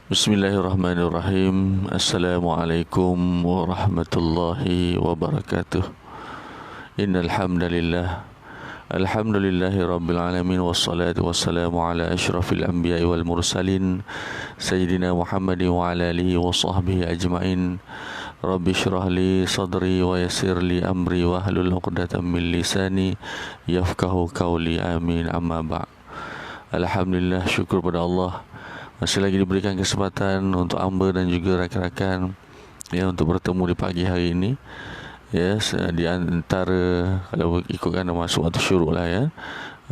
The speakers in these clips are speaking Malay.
Bismillahirrahmanirrahim. Assalamualaikum warahmatullahi wabarakatuh. Innal hamdalillah. Alhamdulillahi rabbil alamin wassalatu wassalamu ala asyrafil anbiya'i wal mursalin sayyidina Muhammadin wa ala alihi wa sahbihi ajma'in. Rabbi syrah li sadri wa yassir li amri wa hlul 'uqdatam min lisani yafqahu qawli. Amin. Amma ba'd. Alhamdulillah, syukur pada Allah, masih lagi diberikan kesempatan untuk hamba dan juga rakan-rakan untuk bertemu di pagi hari ini. Di antara, kalau ikutkan masuk waktu syuruk lah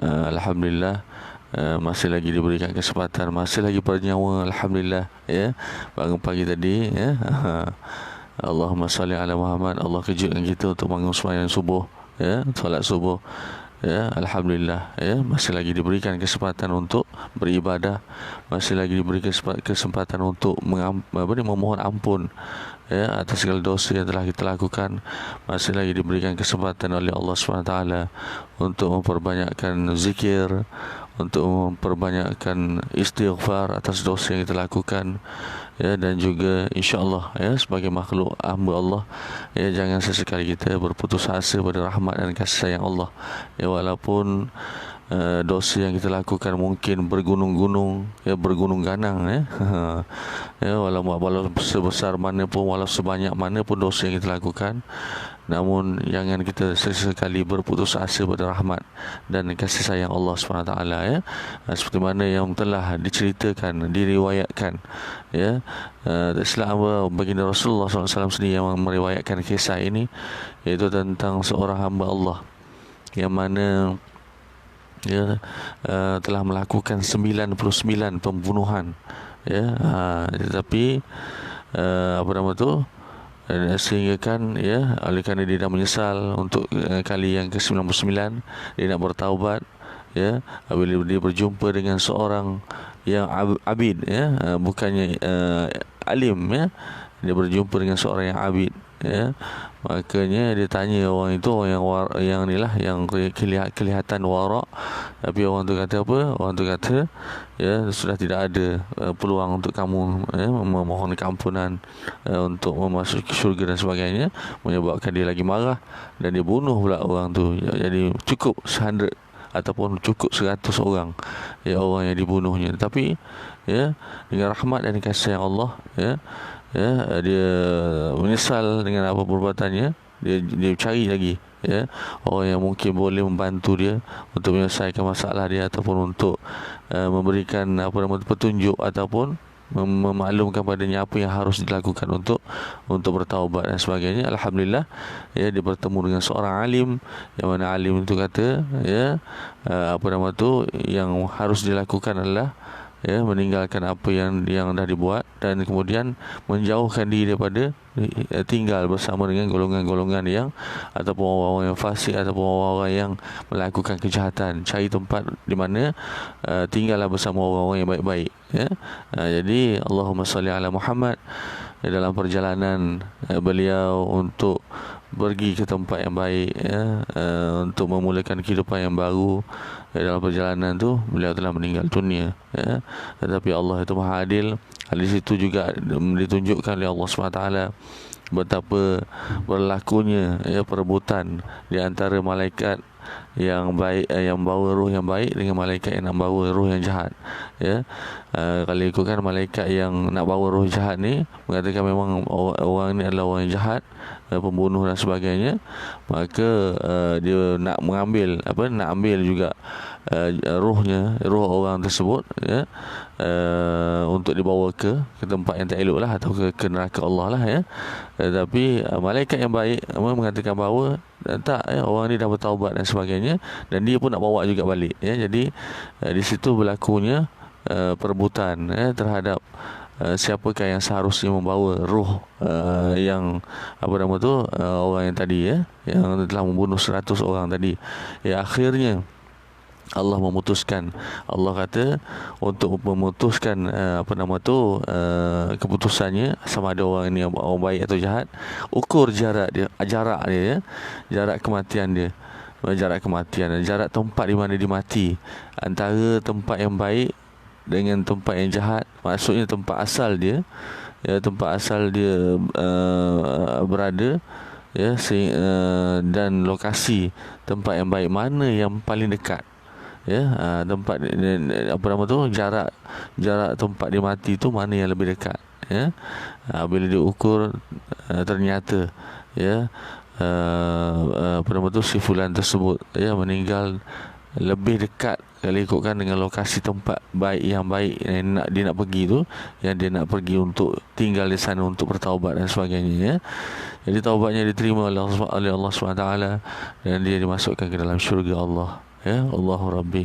Alhamdulillah, masih lagi diberikan kesempatan, masih lagi bernyawa, alhamdulillah bangun pagi tadi Allahumma salli ala Muhammad. Allah kejutkan kita untuk bangun sembahyang subuh, solat subuh. Alhamdulillah, masih lagi diberikan kesempatan untuk beribadah, masih lagi diberikan kesempatan untuk memohon ampun atas segala dosa yang telah kita lakukan. Masih lagi diberikan kesempatan oleh Allah SWT untuk memperbanyakkan zikir, untuk memperbanyakkan istighfar atas dosa yang kita lakukan, dan juga insya-Allah sebagai makhluk hamba Allah, jangan sesekali kita berputus asa pada rahmat dan kasih sayang Allah. Walaupun dosa yang kita lakukan mungkin bergunung-gunung, bergunung ganang, walau sebesar mana pun, walau sebanyak mana pun dosa yang kita lakukan, namun jangan kita sesekali berputus asa pada rahmat dan kasih sayang Allah SWT, seperti mana yang telah diceritakan, diriwayatkan, selama baginda Rasulullah SAW sendiri yang meriwayatkan kisah ini, iaitu tentang seorang hamba Allah yang mana telah melakukan 99 pembunuhan, tetapi sehingga kan oleh kerana dia dah menyesal untuk kali yang ke-99, dia nak bertaubat, apabila dia berjumpa dengan seorang yang abid, bukannya alim, dia berjumpa dengan seorang yang abid, makanya dia tanya orang itu, orang yang inilah yang kelihatan warak, tapi orang tu kata apa? Orang tu kata, sudah tidak ada peluang untuk kamu memohon keampunan untuk memasuki syurga dan sebagainya, menyebabkan dia lagi marah dan dia bunuh pula orang tu. Jadi cukup 100 ataupun cukup 100 orang, orang yang dibunuhnya. Tapi dengan rahmat dan kasih sayang Allah, dia menyesal dengan apa perbuatannya. Dia cari lagi orang yang mungkin boleh membantu dia untuk menyelesaikan masalah dia, ataupun untuk memberikan petunjuk, ataupun memaklumkan padanya apa yang harus dilakukan untuk bertaubat dan sebagainya. Alhamdulillah, dia bertemu dengan seorang alim, yang mana alim itu kata yang harus dilakukan adalah meninggalkan apa yang dah dibuat, dan kemudian menjauhkan diri daripada tinggal bersama dengan golongan-golongan yang, ataupun orang-orang yang fasik, ataupun orang-orang yang melakukan kejahatan. Cari tempat di mana tinggallah bersama orang-orang yang baik-baik. Jadi Allahumma salli ala Muhammad. Dalam perjalanan beliau untuk pergi ke tempat yang baik, untuk memulakan kehidupan yang baru, dalam perjalanan tu beliau telah meninggal dunia, tetapi Allah itu Maha Adil. Di situ juga ditunjukkan oleh Allah SWT betapa berlakunya perebutan di antara malaikat yang baik, yang bawa roh yang baik, dengan malaikat yang nak bawa roh yang jahat. Kalau ikutkan malaikat yang nak bawa roh jahat ni mengatakan memang orang ni adalah orang yang jahat, pembunuh dan sebagainya, maka dia nak ambil juga roh orang tersebut, untuk dibawa ke tempat yang tak elok lah, atau ke neraka Allah lah, tapi malaikat yang baik mengatakan bahawa tak, orang ni dah bertaubat dan sebagainya, dan dia pun nak bawa juga balik, jadi di situ berlakunya perebutan terhadap siapakah yang seharusnya membawa roh yang orang yang tadi, yang telah membunuh 100 orang tadi. Akhirnya Allah memutuskan, Allah kata untuk memutuskan keputusannya sama ada orang ini orang baik atau jahat, ukur jarak dia, jarak kematian dia, jarak tempat di mana dia mati, antara tempat yang baik dengan tempat yang jahat, maksudnya tempat asal dia, ya, tempat asal dia berada, ya, dan lokasi tempat yang baik mana yang paling dekat, ya, tempat apa nama tu, jarak tempat dia mati tu mana yang lebih dekat, ya. Bila diukur, ternyata, ya, apa nama tu, si fulan tersebut, ya, meninggal lebih dekat kalau ikutkan dengan lokasi tempat baik yang baik yang dia nak pergi tu, yang dia nak pergi untuk tinggal di sana untuk bertaubat dan sebagainya, ya. Jadi taubatnya diterima oleh Allah SWT, dan dia dimasukkan ke dalam syurga Allah, ya. Allahu Rabbi.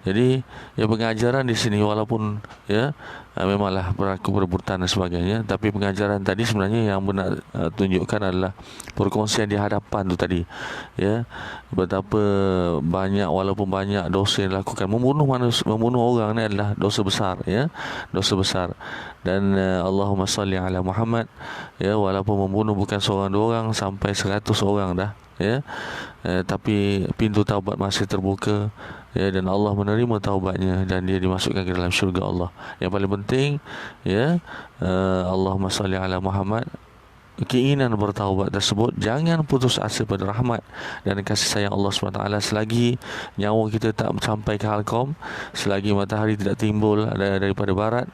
Jadi ya, pengajaran di sini walaupun, ya, memanglah berlaku perebutan dan sebagainya, tapi pengajaran tadi sebenarnya yang benar tunjukkan adalah perkongsian di hadapan tu tadi, ya. Betapa banyak, walaupun banyak dosa yang dilakukan, membunuh orang ni adalah dosa besar, ya, dosa besar. Dan Allahumma salli ala Muhammad, ya, walaupun membunuh bukan seorang dua orang, sampai 100 orang dah, ya, tapi pintu taubat masih terbuka, ya, dan Allah menerima taubatnya dan dia dimasukkan ke dalam syurga Allah. Yang paling penting, ya, Allahumma salli ala Muhammad, keinginan bertaubat tersebut jangan putus asa pada rahmat dan kasih sayang Allah SWT selagi nyawa kita tak sampai ke halqom, selagi matahari tidak timbul daripada barat.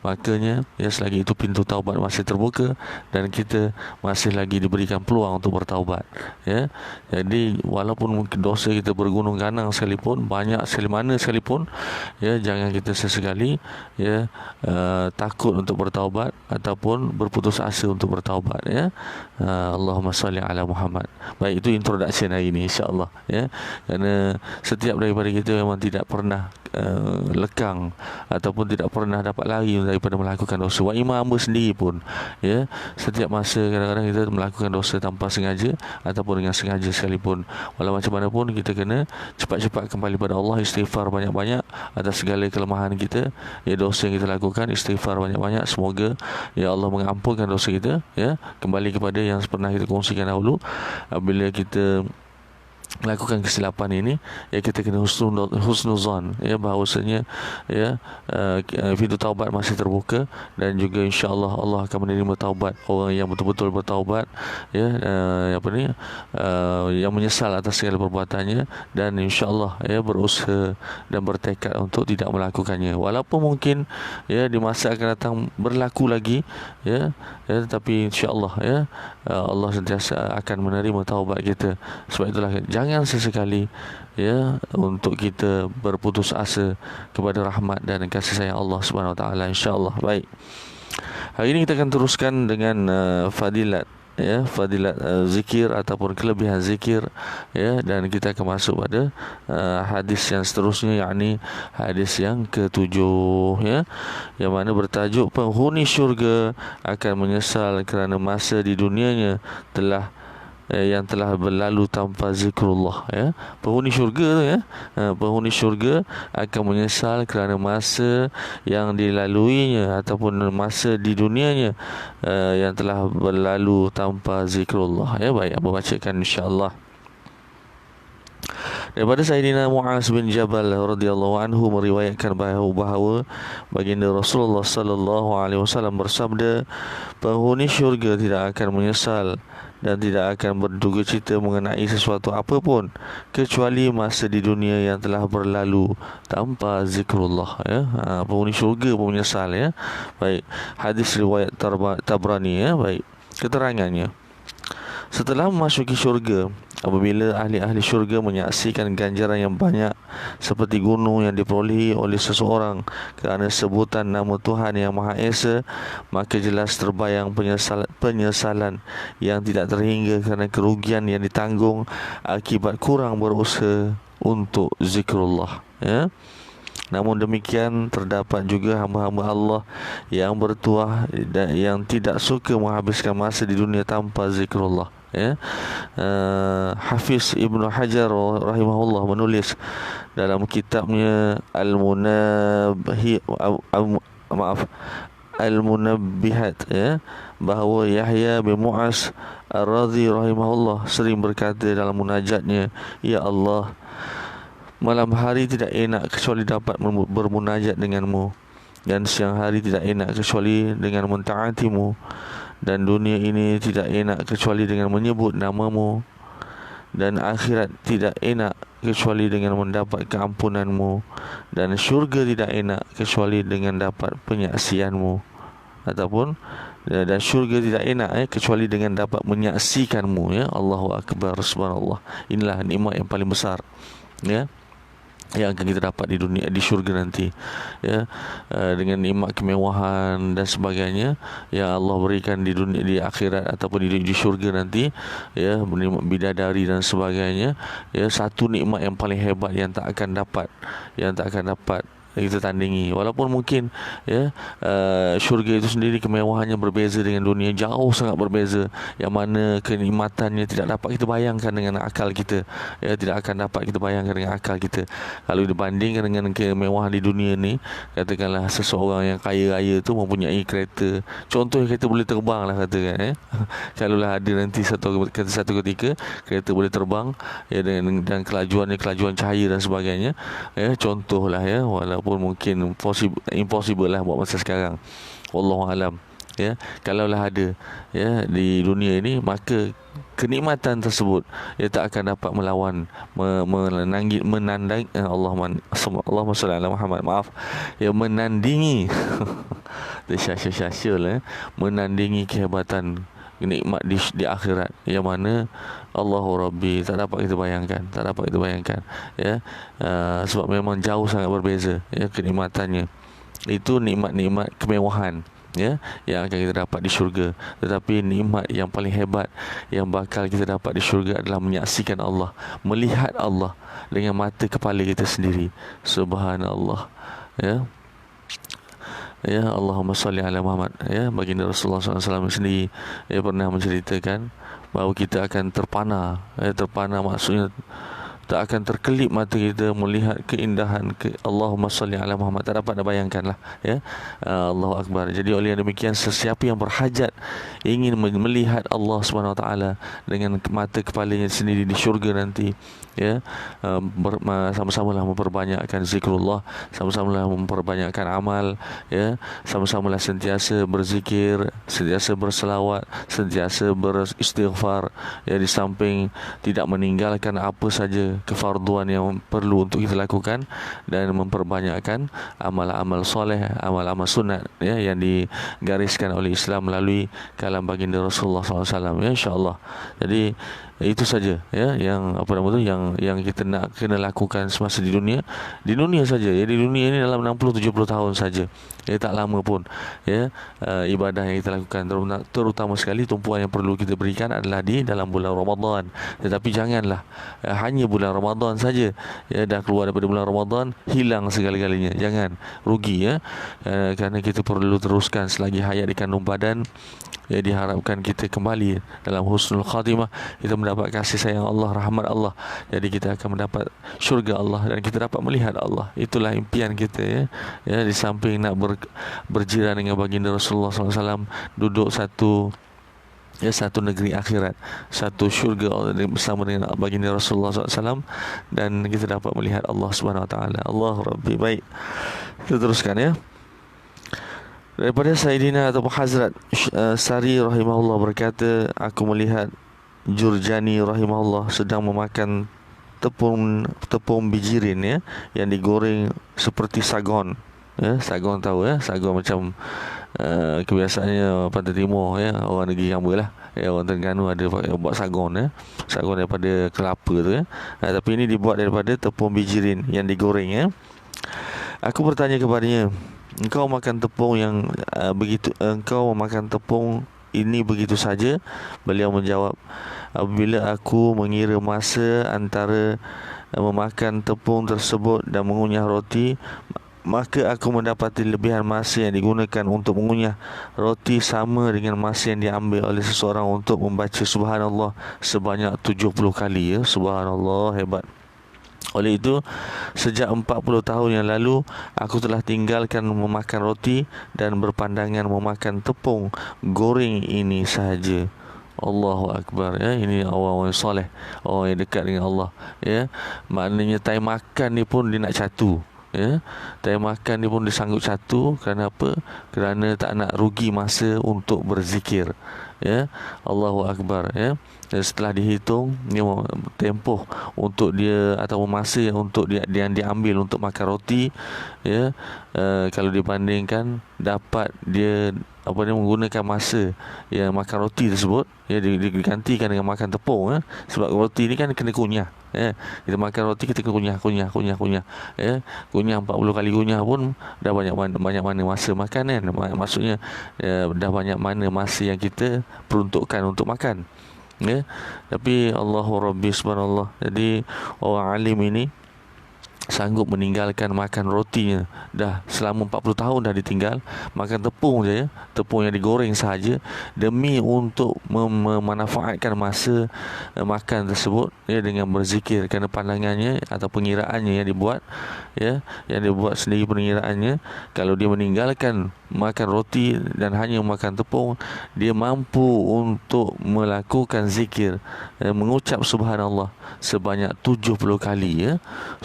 Makanya, ya, selagi itu pintu taubat masih terbuka dan kita masih lagi diberikan peluang untuk bertaubat, ya. Jadi walaupun mungkin dosa kita bergunung ganang sekalipun, banyak sekali mana sekalipun, ya, jangan kita sesekali, ya, takut untuk bertaubat ataupun berputus asa untuk bertaubat, ya. Allahumma salli ala Muhammad. Baik, itu introduction hari ini, insya-Allah, ya. Kerana setiap daripada kita memang tidak pernah lekang ataupun tidak pernah dapat lari daripada melakukan dosa. Wa imam hamba sendiri pun, ya, setiap masa kadang-kadang kita melakukan dosa tanpa sengaja ataupun dengan sengaja sekalipun. Walau macam mana pun, kita kena cepat-cepat kembali pada Allah, istighfar banyak-banyak atas segala kelemahan kita, ya, dosa yang kita lakukan, istighfar banyak-banyak. Semoga, ya, Allah mengampunkan dosa kita, ya. Kembali kepada yang pernah kita kongsikan dahulu, bila kita melakukan kesilapan ini, ya, kita kena husnuzan, ya, bahawasanya, ya, pintu taubat masih terbuka dan juga insya-Allah Allah akan menerima taubat orang yang betul-betul bertaubat, ya, yang menyesal atas segala perbuatannya dan insya-Allah, ya, berusaha dan bertekad untuk tidak melakukannya. Walaupun mungkin, ya, di masa akan datang berlaku lagi, ya, tapi insya-Allah, ya, Allah sentiasa akan menerima taubat kita. Sebab itulah jangan sesekali, ya, untuk kita berputus asa kepada rahmat dan kasih sayang Allah Subhanahu Wa Taala, insya-Allah. Baik. Hari ini kita akan teruskan dengan fadilat, ya, fadilat zikir ataupun kelebihan zikir, ya, dan kita akan masuk pada hadis yang seterusnya, yakni hadis yang ke-7, ya, yang mana bertajuk penghuni syurga akan menyesal kerana masa di dunianya yang telah berlalu tanpa zikrullah, ya. Penghuni syurga tu, ya, penghuni syurga akan menyesal kerana masa yang dilaluinya ataupun masa di dunianya yang telah berlalu tanpa zikrullah, ya. Baik, apa bacakan insya-Allah. Daripada Sayyidina Mu'az bin Jabal radhiyallahu anhu meriwayatkan bahawa baginda Rasulullah sallallahu alaihi wasallam bersabda, penghuni syurga tidak akan menyesal dan tidak akan berduka cita mengenai sesuatu apapun kecuali masa di dunia yang telah berlalu tanpa zikrullah, ya. Penghuni syurga pun menyesal, ya. Baik, hadis riwayat Tabrani, ya. Baik, keterangannya, setelah memasuki syurga, apabila ahli-ahli syurga menyaksikan ganjaran yang banyak seperti gunung yang diperolehi oleh seseorang kerana sebutan nama Tuhan yang Maha Esa, maka jelas terbayang penyesalan yang tidak terhingga kerana kerugian yang ditanggung akibat kurang berusaha untuk zikrullah, ya. Namun demikian, terdapat juga hamba-hamba Allah yang bertuah dan yang tidak suka menghabiskan masa di dunia tanpa zikrullah, ya. Hafiz Ibnu Hajar rahimahullah menulis dalam kitabnya Al-Munabbihat, ya, bahawa Yahya bin Mu'az Ar-Radhi rahimahullah sering berkata dalam munajatnya, ya Allah, Malam hari tidak enak kecuali dapat bermunajat denganmu, dan siang hari tidak enak kecuali dengan mentaatimu, dan dunia ini tidak enak kecuali dengan menyebut namamu, dan akhirat tidak enak kecuali dengan mendapat keampunanmu, dan syurga tidak enak kecuali dengan dapat penyaksianmu, ataupun dan syurga tidak enak kecuali dengan dapat menyaksikanmu. Ya, Allahu Akbar, subhanallah. Inilah nikmat yang paling besar, ya, yang akan kita dapat di dunia, di syurga nanti, ya, dengan nikmat kemewahan dan sebagainya yang Allah berikan di dunia, di akhirat ataupun di syurga nanti, ya, nikmat bidadari dan sebagainya, ya, satu nikmat yang paling hebat yang tak akan dapat kita tandingi. Walaupun mungkin, ya, syurga itu sendiri kemewahannya berbeza dengan dunia, jauh sangat berbeza, yang mana kenikmatannya tidak dapat kita bayangkan dengan akal kita, ya, tidak akan dapat kita bayangkan dengan akal kita. Kalau dibandingkan dengan kemewahan di dunia ni, katakanlah seseorang yang kaya raya tu mempunyai kereta, contohnya kereta boleh terbang lah katakan, kalaulah ada nanti satu ketika kereta boleh terbang, ya, dan kelajuannya kelajuan cahaya dan sebagainya, ya, contohlah, ya, walaupun mungkin impossible lah buat masa sekarang, wallahu alam, ya. Kalaulah ada, ya, di dunia ini, maka kenikmatan tersebut, ya, tak akan dapat melawan menandang Allahumma salli ala Muhammad, maaf, ya, menandingi tersyasya-syasya, menandingi kehebatan nikmat di akhirat, yang mana Allahu Rabbi tak dapat kita bayangkan, ya. Sebab memang jauh sangat berbeza, ya, kenikmatannya. Itu nikmat-nikmat kemewahan, ya, yang akan kita dapat di syurga. Tetapi nikmat yang paling hebat yang bakal kita dapat di syurga adalah menyaksikan Allah, melihat Allah dengan mata kepala kita sendiri. Subhanallah, ya. Ya, Allahumma salli ala Muhammad. Ya, baginda Rasulullah SAW sendiri, ya, pernah menceritakan bahawa kita akan terpana. Terpana maksudnya tak akan terkelip mata kita melihat keindahan Allahumma salli ala Muhammad. Tak dapat nak bayangkan lah, ya. Allahu Akbar. Jadi oleh yang demikian, sesiapa yang berhajat ingin melihat Allah SWT dengan mata kepalanya sendiri di syurga nanti, ya, sama-samalah memperbanyakkan zikrullah, sama-samalah memperbanyakkan amal, ya, sama-samalah sentiasa berzikir, sentiasa berselawat, sentiasa beristighfar, ya, di samping tidak meninggalkan apa saja kefarduan yang perlu untuk kita lakukan, dan memperbanyakkan amal-amal soleh, amal-amal sunat, ya, yang digariskan oleh Islam melalui kalam baginda Rasulullah SAW, ya, insya-Allah. Jadi itu saja, ya, yang yang kita nak kena lakukan semasa di dunia saja, ya, di dunia ini dalam 60-70 tahun saja, ya, tak lama pun, ya. Ibadah yang kita lakukan, terutama sekali tumpuan yang perlu kita berikan adalah di dalam bulan Ramadan. Tetapi janganlah hanya bulan Ramadan saja, ya, dah keluar daripada bulan Ramadan hilang segala-galanya, jangan rugi, ya. Kerana kita perlu teruskan selagi hayat di kandung badan, ya, diharapkan kita kembali dalam husnul khatimah, kita mendapat kasih sayang Allah, rahmat Allah. Jadi kita akan mendapat syurga Allah dan kita dapat melihat Allah. Itulah impian kita, ya. Ya, di samping nak berjiran dengan baginda Rasulullah SAW, duduk satu negeri akhirat, satu syurga Allah bersama dengan baginda Rasulullah SAW, dan kita dapat melihat Allah Subhanahu Wa Taala. Allah Rabbi. Baik, kita teruskan, ya. Daripada Sayyidina atau Hazrat Sari rahimahullah berkata, aku melihat Jurjani rahimahullah sedang memakan tepung bijirin, ya, yang digoreng seperti sagon, ya. Sagon tahu, ya, sagon macam kebiasaannya Pantai Timur, ya, orang negeri Kamba lah, ya, orang Terengganu ada buat sagon, ya, sagon daripada kelapa tu, ya. Tapi ini dibuat daripada tepung bijirin yang digoreng, ya. Aku bertanya kepadanya, engkau makan tepung ini begitu saja? Beliau menjawab, apabila aku mengira masa antara memakan tepung tersebut dan mengunyah roti, maka aku mendapati lebihan masa yang digunakan untuk mengunyah roti sama dengan masa yang diambil oleh seseorang untuk membaca subhanallah sebanyak 70 kali, ya. Subhanallah, hebat. Oleh itu, sejak 40 tahun yang lalu, aku telah tinggalkan memakan roti dan berpandangan memakan tepung goreng ini sahaja. Allahu Akbar, ya. Ini orang-orang soleh, orang yang dekat dengan Allah, ya. Maknanya time makan ni pun dia nak catu, ya. Time makan ni pun dia sanggup catu. Kerana apa? Kerana tak nak rugi masa untuk berzikir, ya. Allahu Akbar, ya. Dan setelah dihitung ni tempoh untuk dia ataupun masa untuk dia yang diambil untuk makan roti, ya, kalau dibandingkan dapat dia menggunakan masa yang makan roti tersebut, ya, digantikan dengan makan tepung, ya. Sebab roti ni kan kena kunyah, ya. Kita makan roti kita kena kunyah, ya. Kunyah 40 kali kunyah pun dah banyak mana masa makan, kan. Maksudnya dah banyak mana masa yang kita peruntukkan untuk makan, ya. Tapi Allahu Rabbi subhanallah. Jadi orang alim ini sanggup meninggalkan makan rotinya dah selama 40 tahun dah ditinggal, makan tepung je, ya, tepung yang digoreng sahaja, demi untuk memanfaatkan masa makan tersebut, ya, dengan berzikir. Kerana pandangannya atau pengiraannya yang dibuat, ya, yang dibuat sendiri pengiraannya, kalau dia meninggalkan makan roti dan hanya makan tepung, dia mampu untuk melakukan zikir, mengucap subhanallah sebanyak 70 kali, ya.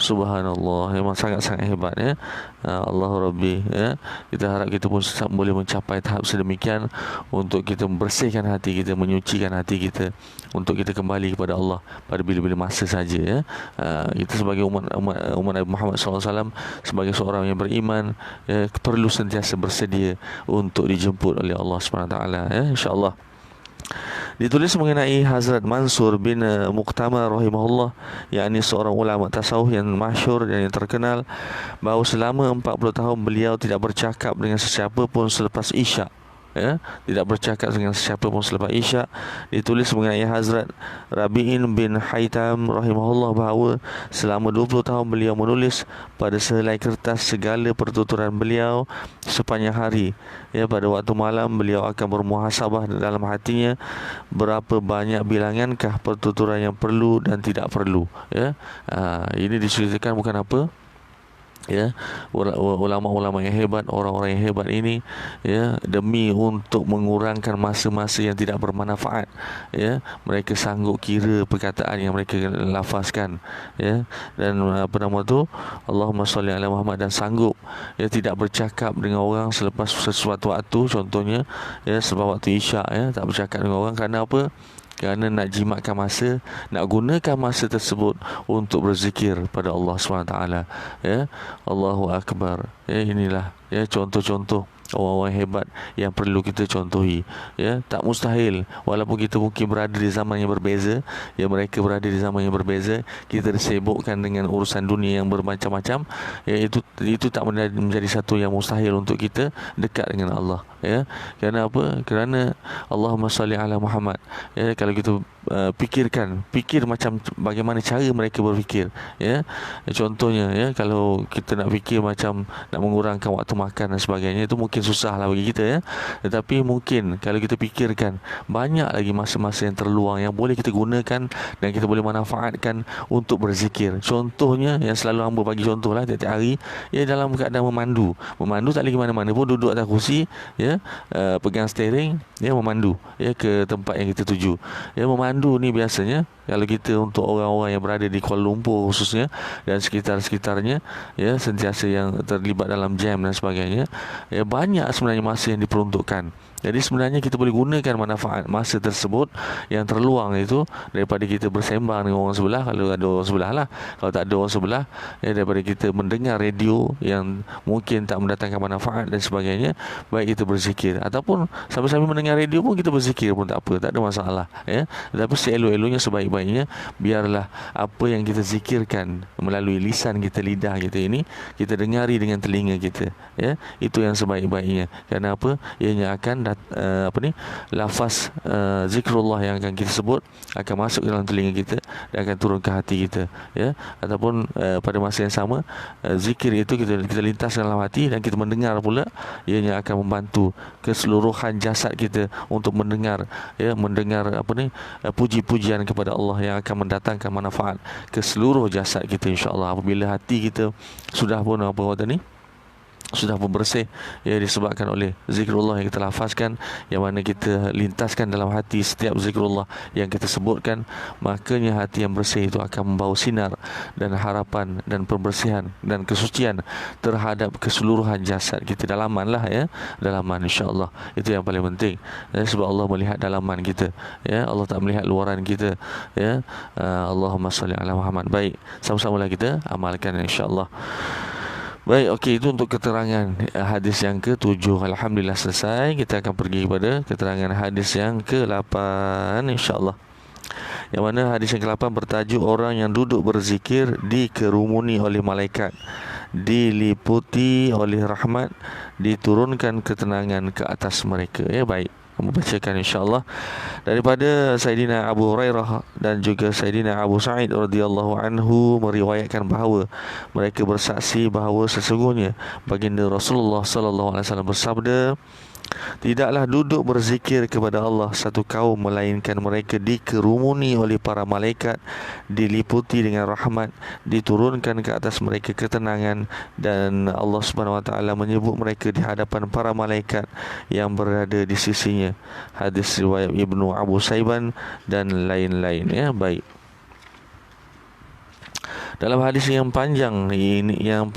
Subhanallah, memang sangat-sangat hebat, ya. Allahu Rabbi, ya. Kita harap kita pun boleh mencapai tahap sedemikian untuk kita membersihkan hati kita, menyucikan hati kita, untuk kita kembali kepada Allah pada bila-bila masa saja, ya. Kita sebagai umat Nabi Muhammad SAW, sebagai seorang yang beriman, ya, perlu sentiasa bersedia untuk dijemput oleh Allah SWT, ya, insya-Allah. Ditulis mengenai Hazrat Mansur bin Muqtamar rahimahullah, yakni seorang ulama tasawuf yang masyhur dan yang terkenal, bahawa selama 40 tahun beliau tidak bercakap dengan sesiapa pun selepas Isyak, ya, tidak bercakap dengan sesiapa pun selepas Isyak. Ditulis mengenai Hazrat Rabi'in bin Haytham rahimahullah bahawa selama 20 tahun beliau menulis pada sehelai kertas segala pertuturan beliau sepanjang hari, ya. Pada waktu malam beliau akan bermuhasabah dalam hatinya, berapa banyak bilangankah pertuturan yang perlu dan tidak perlu, ya. Ini diceritakan bukan apa, ya, ulama-ulama yang hebat, orang-orang yang hebat ini, ya, demi untuk mengurangkan masa-masa yang tidak bermanfaat, ya, mereka sanggup kira perkataan yang mereka lafazkan, ya. Dan Allahumma salli ala Muhammad, dan sanggup, ya, tidak bercakap dengan orang selepas sesuatu waktu, contohnya, ya, selepas waktu Isyak, ya, tak bercakap dengan orang. Kerana apa? Kerana nak jimatkan masa, nak gunakan masa tersebut untuk berzikir pada Allah SWT, ya. Allahu Akbar, ya. Inilah, ya, contoh-contoh orang-orang hebat yang perlu kita contohi, ya. Tak mustahil, walaupun kita mungkin berada di zaman yang berbeza, ya, mereka berada di zaman yang berbeza, kita disibukkan dengan urusan dunia yang bermacam-macam, ya, itu tak menjadi satu yang mustahil untuk kita dekat dengan Allah, ya. Kerana apa? Kerana Allahumma salli ala Muhammad, ya. Kalau kita fikir macam bagaimana cara mereka berfikir, ya. Contohnya, ya, kalau kita nak fikir macam nak mengurangkan waktu makan dan sebagainya, itu mungkin susah lah bagi kita, ya. Tetapi mungkin kalau kita fikirkan, banyak lagi masa-masa yang terluang yang boleh kita gunakan dan kita boleh manfaatkan untuk berzikir. Contohnya yang selalu hamba bagi contoh lah tiap-tiap hari, ya, dalam keadaan memandu tak lagi mana-mana pun, duduk atas kursi, ya, pegang steering, ya, memandu, ya, ke tempat yang kita tuju, ya. Memandu ni biasanya kalau kita untuk orang-orang yang berada di Kuala Lumpur khususnya dan sekitar-sekitarnya, ya, sentiasa yang terlibat dalam jam dan sebagainya, ya, banyak sebenarnya masa yang diperuntukkan. Jadi sebenarnya kita boleh gunakan manfaat masa tersebut yang terluang itu daripada kita bersembang dengan orang sebelah, kalau ada orang sebelah lah. Kalau tak ada orang sebelah, ya, daripada kita mendengar radio yang mungkin tak mendatangkan manfaat dan sebagainya, baik kita berzikir, ataupun sambil-sambil mendengar radio pun kita berzikir pun tak apa, tak ada masalah, ya. Tapi seelok-eloknya, sebaik-baiknya, biarlah apa yang kita zikirkan melalui lisan kita, lidah kita ini, kita dengari dengan telinga kita, ya. Itu yang sebaik-baiknya. Kerana apa? Ianya akan lafaz zikrullah yang akan kita sebut akan masuk ke dalam telinga kita dan akan turun ke hati kita, ya. Ataupun pada masa yang sama, zikir itu kita lintaskan dalam hati dan kita mendengar pula, ianya akan membantu keseluruhan jasad kita untuk mendengar, ya, puji-pujian kepada Allah yang akan mendatangkan manfaat ke seluruh jasad kita, insya-Allah. Apabila hati kita sudah pun sudah pembersih, ya, disebabkan oleh zikrullah yang kita lafazkan, yang mana kita lintaskan dalam hati setiap zikrullah yang kita sebutkan. Makanya hati yang bersih itu akan membawa sinar dan harapan dan pembersihan dan kesucian terhadap keseluruhan jasad kita, dalaman lah, ya, dalaman, insya-Allah. Itu yang paling penting, ya, sebab Allah melihat dalaman kita, ya, Allah tak melihat luaran kita, ya. Allahumma salli ala Muhammad. Baik, sama-sama lah kita amalkan, insya-Allah. Baik, okey, itu untuk keterangan hadis yang ke-7. Alhamdulillah selesai. Kita akan pergi kepada keterangan hadis yang ke-8, insya-Allah. Yang mana hadis yang ke-8 bertajuk orang yang duduk berzikir dikerumuni oleh malaikat, diliputi oleh rahmat, diturunkan ketenangan ke atas mereka. Ya, baik, kamu bacakan, insya-Allah, daripada Sayyidina Abu Hurairah dan juga Sayyidina Abu Sa'id radhiyallahu anhu meriwayatkan bahawa mereka bersaksi bahawa sesungguhnya baginda Rasulullah sallallahu alaihi wasallam bersabda, tidaklah duduk berzikir kepada Allah satu kaum melainkan mereka dikerumuni oleh para malaikat, diliputi dengan rahmat, diturunkan ke atas mereka ketenangan, dan Allah Subhanahu Wa Taala menyebut mereka di hadapan para malaikat yang berada di sisinya. Hadis riwayat Ibnu Abu Saiban dan lain-lain, ya. Baik, dalam hadis yang panjang ini, yang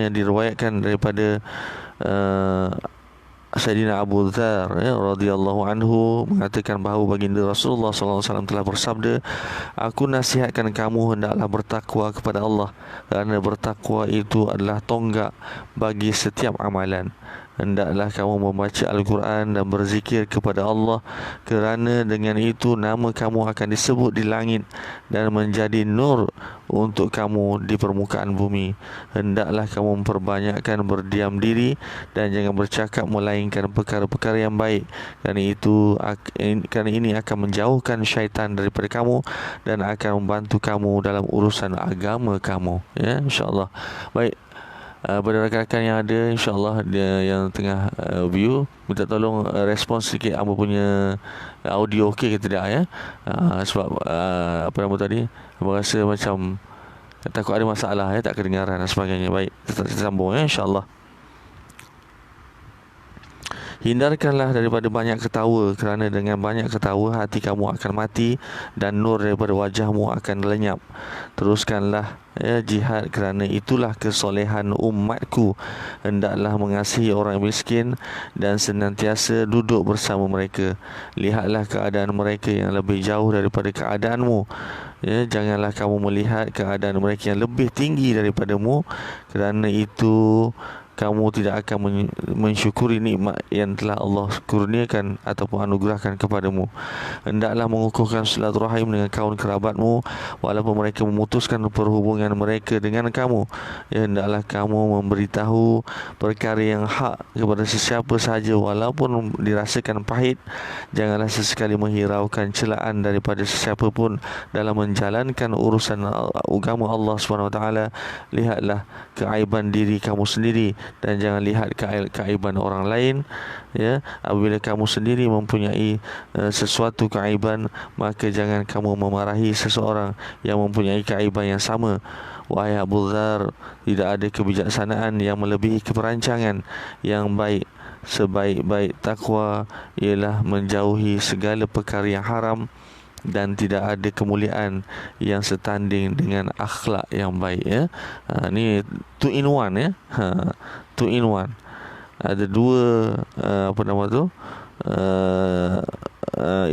diriwayatkan daripada Sayyidina Abu Dzar, ya, radhiyallahu anhu mengatakan bahawa baginda Rasulullah sallallahu alaihi wasallam telah bersabda, aku nasihatkan kamu hendaklah bertakwa kepada Allah, kerana bertakwa itu adalah tonggak bagi setiap amalan. Hendaklah kamu membaca Al-Quran dan berzikir kepada Allah, kerana dengan itu nama kamu akan disebut di langit dan menjadi nur untuk kamu di permukaan bumi. Hendaklah kamu memperbanyakkan berdiam diri dan jangan bercakap melainkan perkara-perkara yang baik, kerana ini akan menjauhkan syaitan daripada kamu dan akan membantu kamu dalam urusan agama kamu, ya, insya-Allah. Baik, pada rakan-rakan yang ada, insya-Allah, dia yang tengah view, minta tolong respons sikit apa punya audio okey ke tidak, ya. Sebab apa nama tadi, berasa macam takut ada masalah, ya, tak kedengaran dan sebagainya. Baik, kita sambung, ya, insya-Allah. Hindarkanlah daripada banyak ketawa, kerana dengan banyak ketawa hati kamu akan mati dan nur daripada wajahmu akan lenyap. Teruskanlah, ya, jihad, kerana itulah kesolehan umatku. Hendaklah mengasihi orang miskin dan senantiasa duduk bersama mereka. Lihatlah keadaan mereka yang lebih jauh daripada keadaanmu, ya. Janganlah kamu melihat keadaan mereka yang lebih tinggi daripadamu, kerana itu kamu tidak akan mensyukuri nikmat yang telah Allah kurniakan ataupun anugerahkan kepadamu. Hendaklah mengukuhkan silaturahim dengan kawan kerabatmu, walaupun mereka memutuskan perhubungan mereka dengan kamu. Ya, hendaklah kamu memberitahu perkara yang hak kepada sesiapa sahaja, walaupun dirasakan pahit. Janganlah sesekali menghiraukan celaan daripada sesiapa pun dalam menjalankan urusan agama Allah SWT. Lihatlah keaiban diri kamu sendiri dan jangan lihat keaiban orang lain, ya. Apabila kamu sendiri mempunyai sesuatu keaiban, maka jangan kamu memarahi seseorang yang mempunyai keaiban yang sama. Wahai Abu Dzar, tidak ada kebijaksanaan yang melebihi keperancangan yang baik. Sebaik-baik takwa ialah menjauhi segala perkara yang haram, dan tidak ada kemuliaan yang setanding dengan akhlak yang baik, ya. Ni 2 in 1, ya. 2 in 1. Ada dua apa nama tu?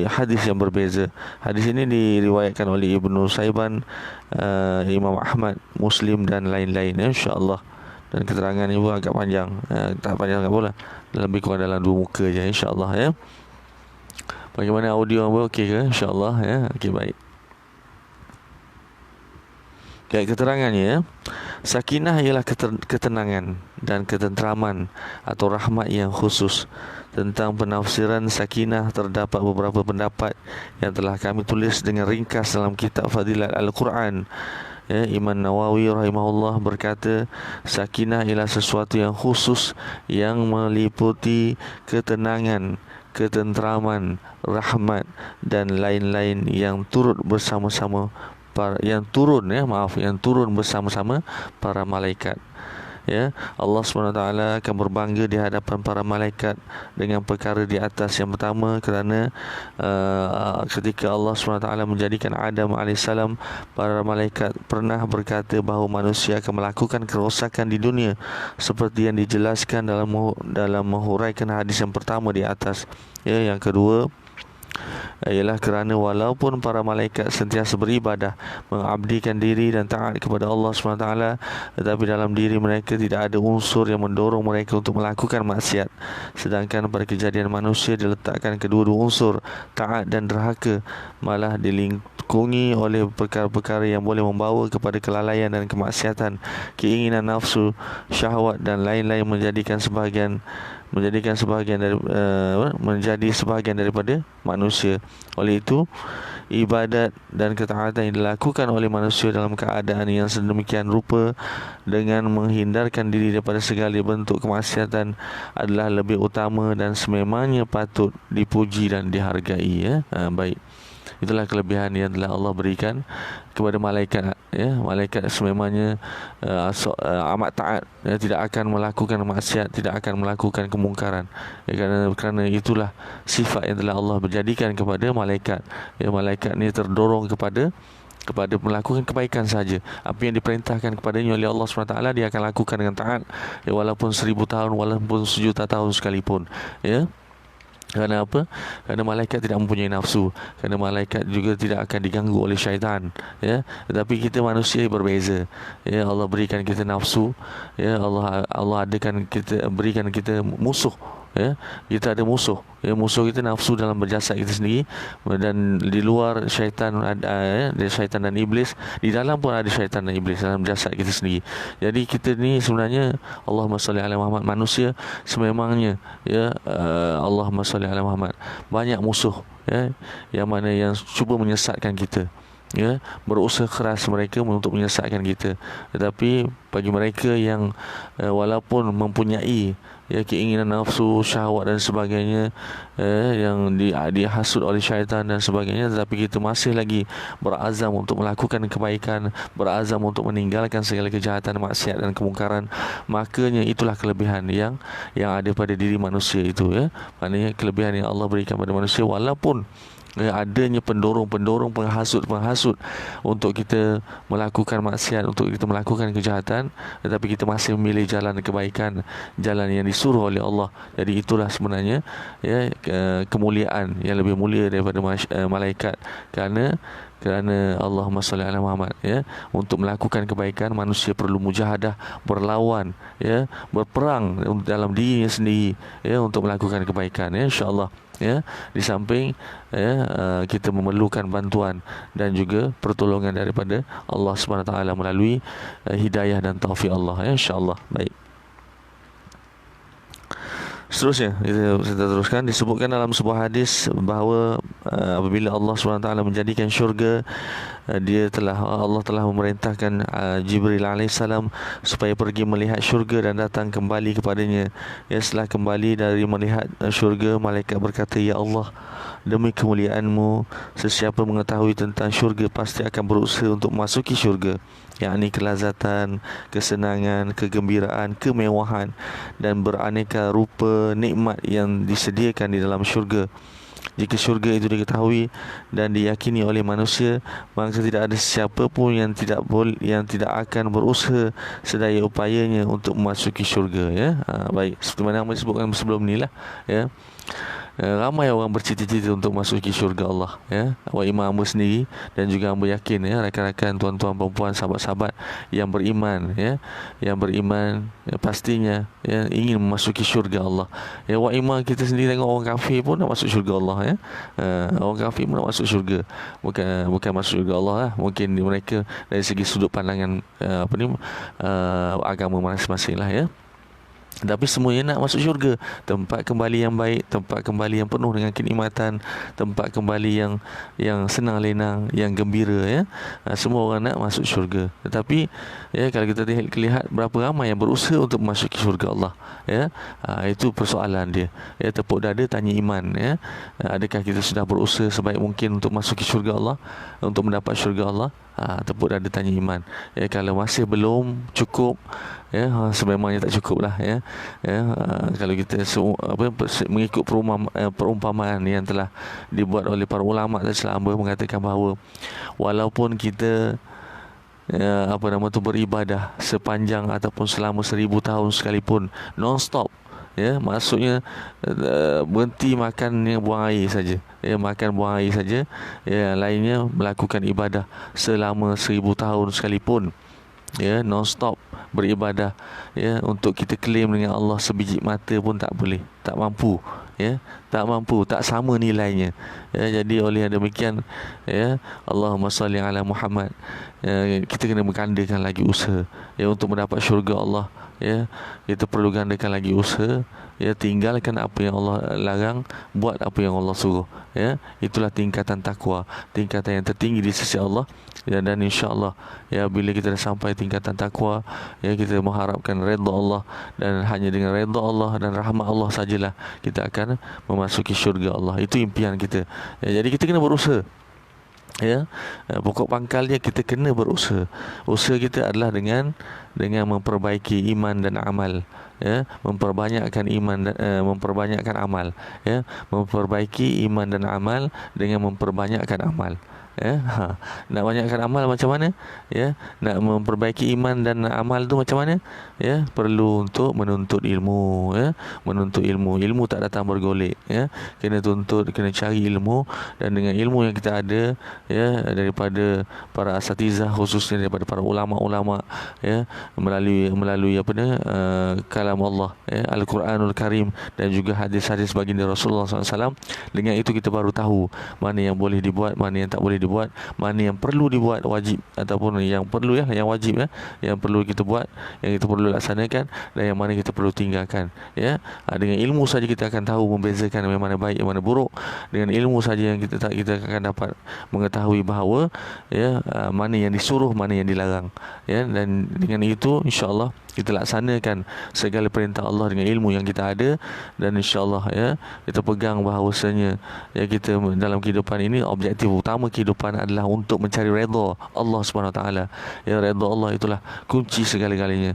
Hadis yang berbeza. Hadis ini diriwayatkan oleh Ibnu Saiban, Imam Ahmad, Muslim dan lain-lain, ya, insya-Allah. Dan keterangan ini pun agak panjang. Tak panjang sangat pula. Lebih kurang dalam 2 muka je, insya-Allah, ya. Bagaimana audio apa, okey ke? InsyaAllah, ya. Okey, baik. Baik, keterangannya, ya. Sakinah ialah ketenangan dan ketenteraman atau rahmat yang khusus. Tentang penafsiran sakinah terdapat beberapa pendapat yang telah kami tulis dengan ringkas dalam kitab Fadilat Al-Quran. Ya, Imam Nawawi rahimahullah berkata, sakinah ialah sesuatu yang khusus yang meliputi ketenangan, ketenteraman, rahmat dan lain-lain yang turut bersama-sama yang turun bersama-sama para malaikat. ya, Allah SWT akan berbangga di hadapan para malaikat dengan perkara di atas. Yang pertama, kerana ketika Allah SWT menjadikan Adam AS, para malaikat pernah berkata bahawa manusia akan melakukan kerosakan di dunia seperti yang dijelaskan dalam menghuraikan hadis yang pertama di atas. Ya, yang kedua ialah kerana walaupun para malaikat sentiasa beribadah, mengabdikan diri dan taat kepada Allah SWT, tetapi dalam diri mereka tidak ada unsur yang mendorong mereka untuk melakukan maksiat. Sedangkan pada kejadian manusia diletakkan kedua-dua unsur, taat dan derhaka, malah dilingkungi oleh perkara-perkara yang boleh membawa kepada kelalaian dan kemaksiatan. Keinginan nafsu, syahwat dan lain-lain menjadi sebahagian daripada manusia. Oleh itu, ibadat dan ketaatan yang dilakukan oleh manusia dalam keadaan yang sedemikian rupa dengan menghindarkan diri daripada segala bentuk kemaksiatan adalah lebih utama dan sememangnya patut dipuji dan dihargai. Baik, itulah kelebihan yang telah Allah berikan kepada malaikat. Malaikat sememangnya amat taat, tidak akan melakukan maksiat, tidak akan melakukan kemungkaran. Kerana itulah sifat yang telah Allah berjadikan kepada malaikat. Malaikat ni terdorong kepada melakukan kebaikan saja. Apa yang diperintahkan kepadanya oleh Allah SWT, dia akan lakukan dengan taat, walaupun 1000 tahun, walaupun 1,000,000 tahun sekalipun. Kerana apa? Kerana malaikat tidak mempunyai nafsu. Kerana malaikat juga tidak akan diganggu oleh syaitan. Tetapi kita manusia berbeza. Allah berikan kita nafsu. Allah berikan kita musuh. Kita ada musuh. Musuh kita nafsu dalam berjasad kita sendiri, dan di luar syaitan ada syaitan dan iblis. Di dalam pun ada syaitan dan iblis dalam jasad kita sendiri. Jadi kita ni sebenarnya, Allahumma salli ala Muhammad, manusia sememangnya Allahumma salli ala Muhammad, banyak musuh yang mana yang cuba menyesatkan kita. Berusaha keras mereka untuk menyesatkan kita. Tetapi bagi mereka yang walaupun mempunyai keinginan nafsu, syahwat dan sebagainya, yang dihasut oleh syaitan dan sebagainya, tetapi kita masih lagi berazam untuk melakukan kebaikan, berazam untuk meninggalkan segala kejahatan, maksiat dan kemungkaran, makanya itulah kelebihan yang ada pada diri manusia itu. Maknanya kelebihan yang Allah berikan pada manusia, walaupun adanya pendorong penghasut untuk kita melakukan maksiat, untuk kita melakukan kejahatan, tetapi kita masih memilih jalan kebaikan, jalan yang disuruh oleh Allah. Jadi itulah sebenarnya kemuliaan yang lebih mulia daripada malaikat. Kerana Allahumma salli ala Muhammad, untuk melakukan kebaikan manusia perlu mujahadah, berlawan, berperang dalam dirinya sendiri, untuk melakukan kebaikan, insya-Allah. Di samping kita memerlukan bantuan dan juga pertolongan daripada Allah SWT melalui hidayah dan taufik Allah, insya-Allah. Baik, seterusnya kita teruskan. Disebutkan dalam sebuah hadis bahawa apabila Allah SWT menjadikan syurga, Allah telah memerintahkan Jibril AS supaya pergi melihat syurga dan datang kembali kepadanya. Setelah kembali dari melihat syurga, malaikat berkata, "Ya Allah, demi kemuliaan-Mu, sesiapa mengetahui tentang syurga pasti akan berusaha untuk memasuki syurga, yakni kelazatan, kesenangan, kegembiraan, kemewahan dan beraneka rupa nikmat yang disediakan di dalam syurga. Jika syurga itu diketahui dan diyakini oleh manusia, maka tidak ada siapa pun yang tidak akan berusaha sedaya upayanya untuk memasuki syurga." Baik, seperti mana yang disebutkan sebelum ni lah, ramai orang bercita-cita untuk masuki syurga Allah, Wa imam hamba sendiri dan juga hamba yakin, rakan-rakan, tuan-tuan, perempuan, sahabat-sahabat yang beriman, pastinya ingin memasuki syurga Allah. Wa imam kita sendiri tengok orang kafir pun nak masuk syurga Allah, orang kafir pun nak masuk syurga, bukan masuk syurga Allah lah. Mungkin mereka dari segi sudut pandangan agama masing-masing lah, tapi semuanya nak masuk syurga, tempat kembali yang baik, tempat kembali yang penuh dengan kenikmatan, tempat kembali yang senang lenang, yang gembira, semua orang nak masuk syurga. Tetapi kalau kita lihat berapa ramai yang berusaha untuk memasuki syurga Allah, itu persoalan dia. Tepuk dada tanya iman, adakah kita sudah berusaha sebaik mungkin untuk masuki syurga Allah, untuk mendapat syurga Allah? tepuk dada tanya iman. Kalau masih belum cukup, sememangnya tak cukup lah, kalau kita mengikut perumpamaan yang telah dibuat oleh para ulama selama mengatakan bahawa walaupun kita beribadah sepanjang ataupun selama 1000 tahun sekalipun non-stop, maksudnya berhenti makan yang buang air saja, makan buang air saja, lainnya melakukan ibadah selama 1000 tahun sekalipun, non-stop beribadah, untuk kita claim dengan Allah sebiji mata pun tak boleh, tak mampu, tak mampu, tak sama nilainya. Jadi oleh demikian, Allahumma salli ala Muhammad, kita kena bergandakan lagi usaha, untuk mendapat syurga Allah, kita perlu gandakan lagi usaha, tinggalkan apa yang Allah larang, buat apa yang Allah suruh, itulah tingkatan takwa, tingkatan yang tertinggi di sisi Allah. Dan insya-Allah, bila kita dah sampai tingkatan takwa, kita mengharapkan redha Allah, dan hanya dengan redha Allah dan rahmat Allah sajalah kita akan memasuki syurga Allah. Itu impian kita. Jadi kita kena berusaha. Pokok pangkalnya kita kena berusaha. Usaha kita adalah dengan memperbaiki iman dan amal, memperbanyakkan iman dan memperbanyakkan amal, memperbaiki iman dan amal dengan memperbanyakkan amal. Nak banyakkan amal macam mana? Nak memperbaiki iman dan amal tu macam mana? Perlu untuk menuntut ilmu, menuntut ilmu. Ilmu tak datang bergolek, kena tuntut, kena cari ilmu, dan dengan ilmu yang kita ada, daripada para asatizah, khususnya daripada para ulama-ulama, melalui kalam Allah, Al-Quranul Karim, dan juga hadis-hadis baginda Rasulullah SAW. Dengan itu kita baru tahu mana yang boleh dibuat, mana yang tak boleh dibuat, mana yang perlu dibuat wajib, ataupun yang perlu, yang wajib, yang perlu kita buat, yang kita perlu laksanakan, dan yang mana kita perlu tinggalkan. Dengan ilmu saja kita akan tahu membezakan yang mana baik, yang mana buruk. Dengan ilmu saja yang kita akan dapat mengetahui bahawa mana yang disuruh, mana yang dilarang, dan dengan itu insya-Allah kita laksanakan segala perintah Allah dengan ilmu yang kita ada, dan insya-Allah kita pegang bahawasanya kita dalam kehidupan ini, objektif utama kehidupan adalah untuk mencari redha Allah Subhanahu Wa Taala. Redha Allah itulah kunci segala-galanya.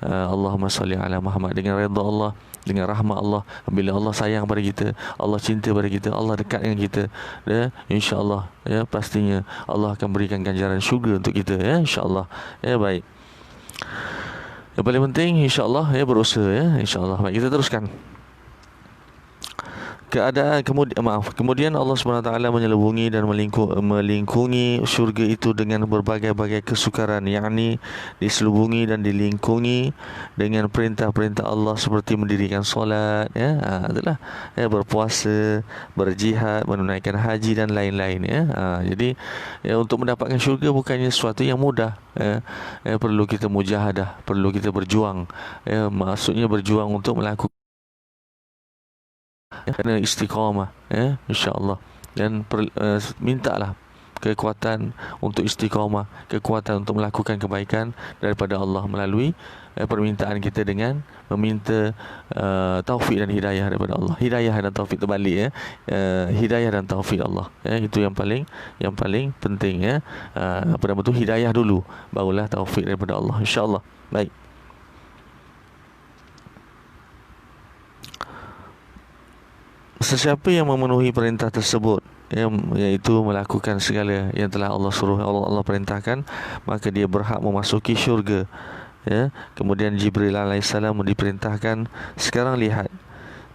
Allahumma salli ala Muhammad. Dengan redha Allah, dengan rahmat Allah, bila Allah sayang pada kita, Allah cinta pada kita, Allah dekat dengan kita, insya-Allah, pastinya Allah akan berikan ganjaran syurga untuk kita, insya-Allah. Baik. Yang paling penting insya-Allah berusaha, insya-Allah. Baik, kita teruskan. Kemudian Allah SWT menyelubungi dan melingkungi syurga itu dengan berbagai-bagai kesukaran, yakni diselubungi dan dilingkungi dengan perintah-perintah Allah seperti mendirikan solat, itulah, berpuasa, berjihad, menunaikan haji dan lain-lain, jadi untuk mendapatkan syurga bukannya sesuatu yang mudah, perlu kita mujahadah, perlu kita berjuang, maksudnya berjuang untuk melakukan, kena istiqamah, insya-Allah, dan mintalah kekuatan untuk istiqamah, kekuatan untuk melakukan kebaikan daripada Allah melalui permintaan kita dengan meminta taufik dan hidayah daripada Allah. Hidayah dan taufik terbalik, hidayah dan taufik Allah, itu yang paling penting, apa tu, hidayah dulu, barulah taufik daripada Allah, insya-Allah. Baik. Sesiapa yang memenuhi perintah tersebut, iaitu melakukan segala yang telah Allah suruh, Allah perintahkan, maka dia berhak memasuki syurga. Kemudian Jibril alaihissalam diperintahkan, sekarang lihat.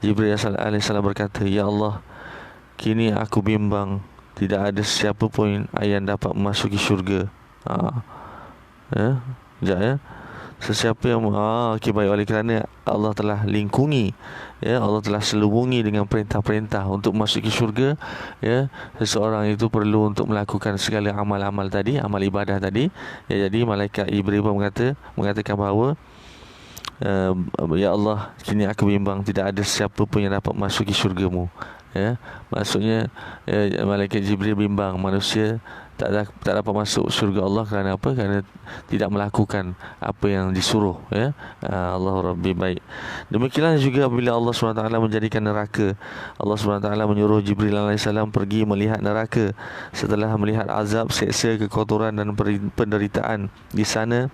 Jibril alaihissalam berkata, ya Allah, kini aku bimbang, tidak ada siapa pun yang dapat memasuki syurga. Sesiapa yang baik, oleh kerana Allah telah lingkungi, Allah telah selubungi dengan perintah-perintah untuk memasuki syurga, seseorang itu perlu untuk melakukan segala amal-amal tadi, amal ibadah tadi, jadi malaikat Jibril mengatakan bahawa, ya Allah, kini aku bimbang, tidak ada siapa pun yang dapat masuki syurga-Mu. Maksudnya malaikat Jibril bimbang manusia tak dapat masuk syurga Allah kerana apa? Kerana tidak melakukan apa yang disuruh, ya. Allah Rabbi, baik. Demikianlah juga bila Allah SWT menjadikan neraka. Allah SWT menyuruh Jibril alaihissalam pergi melihat neraka. Setelah melihat azab, seksa, kekotoran dan penderitaan di sana,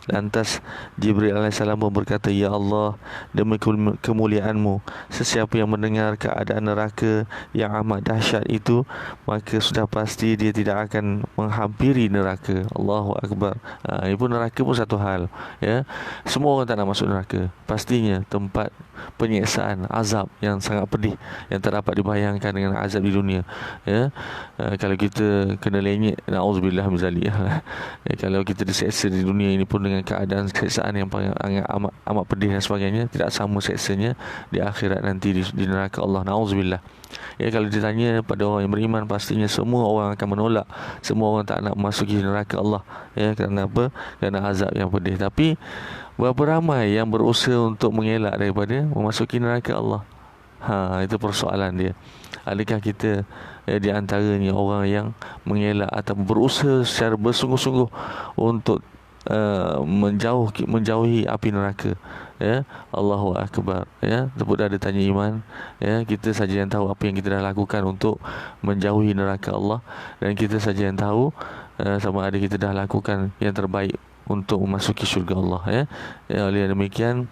lantas Jibril alaihissalam pun berkata, "Ya Allah, demi kemuliaan-Mu, sesiapa yang mendengar keadaan neraka yang amat dahsyat itu, maka sudah pasti dia tidak akan menghampiri neraka." Allahu Akbar. Ini pun neraka pun satu hal, ya. Semua orang tak nak masuk neraka. Pastinya tempat penyiksaan, azab yang sangat pedih, yang tak dapat dibayangkan dengan azab di dunia, ya. Kalau kita kena lenyek, na'udzubillah min zalik. Kalau kita diseksa di dunia ini pun dengan keadaan seksaan yang amat pedih dan sebagainya, tidak sama seksanya di akhirat nanti di neraka Allah. Na'udzubillah. Ya, kalau ditanya pada orang yang beriman, pastinya semua orang akan menolak, semua orang tak nak masuki neraka Allah, ya. Kerana apa? Kerana azab yang pedih. Tapi berapa ramai yang berusaha untuk mengelak daripada memasuki neraka Allah? Itu persoalan dia. Adakah kita di antaranya orang yang mengelak atau berusaha secara bersungguh-sungguh untuk menjauhi api neraka, ya? Allahu Akbar, ya. Tepuk dada tanya iman, ya. Kita saja yang tahu apa yang kita dah lakukan untuk menjauhi neraka Allah, dan kita saja yang tahu sama ada kita dah lakukan yang terbaik untuk memasuki syurga Allah, ya. Oleh demikian,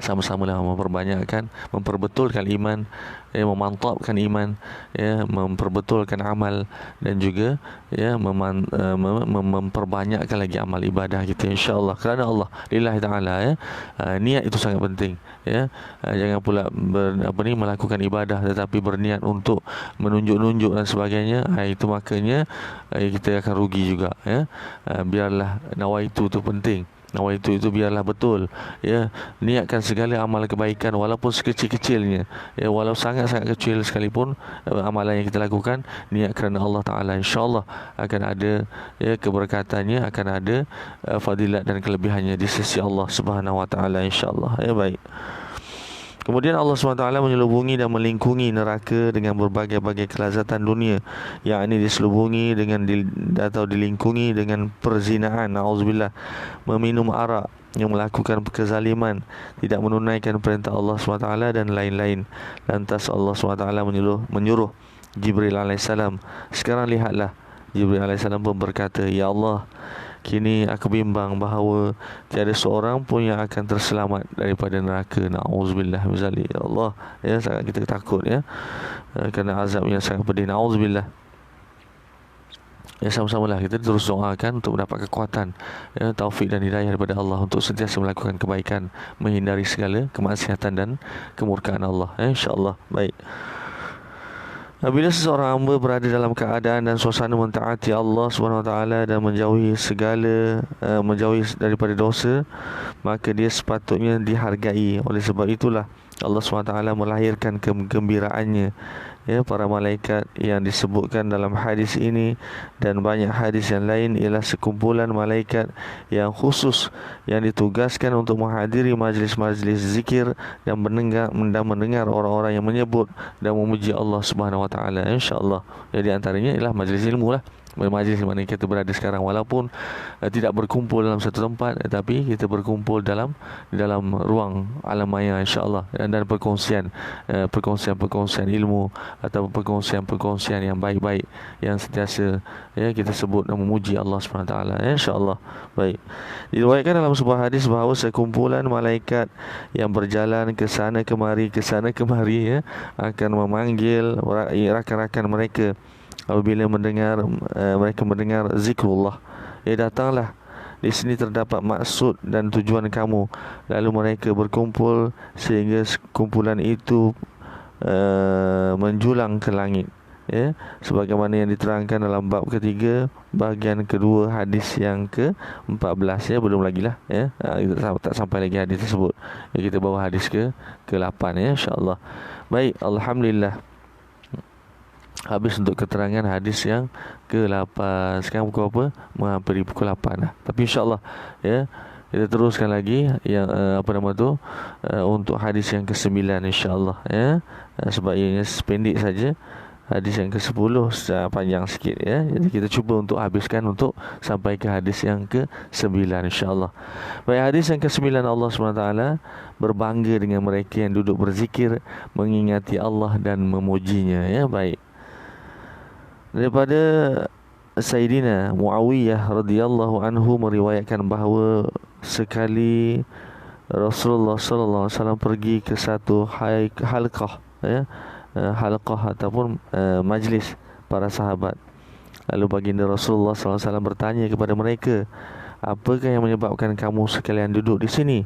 sama-samalah memperbetulkan iman, memantapkan iman, ya, memperbetulkan amal, dan juga, ya, memperbanyakkan lagi amal ibadah kita, insya-Allah, kerana Allah, lillahi taala, ya. Niat itu sangat penting, ya. Jangan pula melakukan ibadah tetapi berniat untuk menunjuk-nunjuk dan sebagainya. Itu makanya kita akan rugi juga, ya. Biarlah nawaitu itu penting. Nawaitu itu biarlah betul, ya. Niatkan segala amal kebaikan walaupun sekecil-kecilnya, ya, walau sangat-sangat kecil sekalipun amalan yang kita lakukan, niat kerana Allah Ta'ala, insya-Allah akan ada, ya, keberkatannya, akan ada fadilat dan kelebihannya di sisi Allah Subhanahu Wa Ta'ala, insya-Allah, ya. Baik. Kemudian Allah SWT menyelubungi dan melingkungi neraka dengan berbagai-bagai kelazatan dunia, yakni diselubungi dengan atau dilingkungi dengan perzinaan, na'udzubillah, meminum arak, yang melakukan kezaliman, tidak menunaikan perintah Allah SWT dan lain-lain. Lantas Allah SWT menyuruh Jibril alaihissalam, "Sekarang lihatlah." Jibril alaihissalam pun berkata, "Ya Allah, kini aku bimbang bahawa tiada seorang pun yang akan terselamat daripada neraka." Na'udzubillah min zalik. Ya Allah, ya, sangat kita takut, ya, kerana azab yang sangat pedih. Na'udzubillah. Ya, sama-samalah kita terus doakan untuk mendapat kekuatan, ya, taufik dan hidayah daripada Allah untuk sentiasa melakukan kebaikan, menghindari segala kemaksiatan dan kemurkaan Allah, ya, insya-Allah. Baik. Bila seseorang hamba berada dalam keadaan dan suasana mentaati Allah SWT dan menjauhi daripada dosa, maka dia sepatutnya dihargai. Oleh sebab itulah Allah SWT melahirkan kegembiraannya, ya. Para malaikat yang disebutkan dalam hadis ini dan banyak hadis yang lain ialah sekumpulan malaikat yang khusus yang ditugaskan untuk menghadiri majlis-majlis zikir dan mendengar orang-orang yang menyebut dan memuji Allah Subhanahu Wa Taala, insya-Allah. Jadi antaranya ialah majlis ilmu lah, majlis di mana kita berada sekarang, walaupun tidak berkumpul dalam satu tempat, tetapi kita berkumpul dalam ruang alam maya, insya-Allah, dan perkongsian ilmu atau perkongsian yang baik-baik yang sentiasa, ya, kita sebut dan memuji Allah SWT, insya-Allah. Baik. Diriwayatkan dalam sebuah hadis bahawa sekumpulan malaikat yang berjalan ke sana kemari, ya, akan memanggil rakan-rakan mereka apabila mereka mendengar zikrullah. Datanglah, di sini terdapat maksud dan tujuan kamu. Lalu mereka berkumpul sehingga kumpulan itu menjulang ke langit, ya, sebagaimana yang diterangkan dalam bab ketiga bahagian kedua hadis yang ke-14, ya. Belum lagi lah, ya, tak sampai lagi hadis tersebut, ya, kita bawa hadis ke-8, ya, insya-Allah. Baik, alhamdulillah, habis untuk keterangan hadis yang ke-8. Sekarang pukul apa? Menghampiri pukul 8 lah. Tapi insya-Allah, ya, kita teruskan lagi yang untuk hadis yang ke-9, insya-Allah, ya. Sebab ianya sependek saja hadis yang ke-10 panjang sikit ya. Jadi kita cuba untuk habiskan untuk sampai ke hadis yang ke-9 insya-Allah. Baik, hadis yang ke-9, Allah SWT berbangga dengan mereka yang duduk berzikir, mengingati Allah dan memujinya ya. Baik. Daripada Sayyidina Muawiyah radhiyallahu anhu meriwayatkan bahawa sekali Rasulullah sallallahu alaihi wasallam pergi ke satu halqah ya, halqah ataupun majlis para sahabat. Lalu baginda Rasulullah sallallahu alaihi wasallam bertanya kepada mereka, apakah yang menyebabkan kamu sekalian duduk di sini?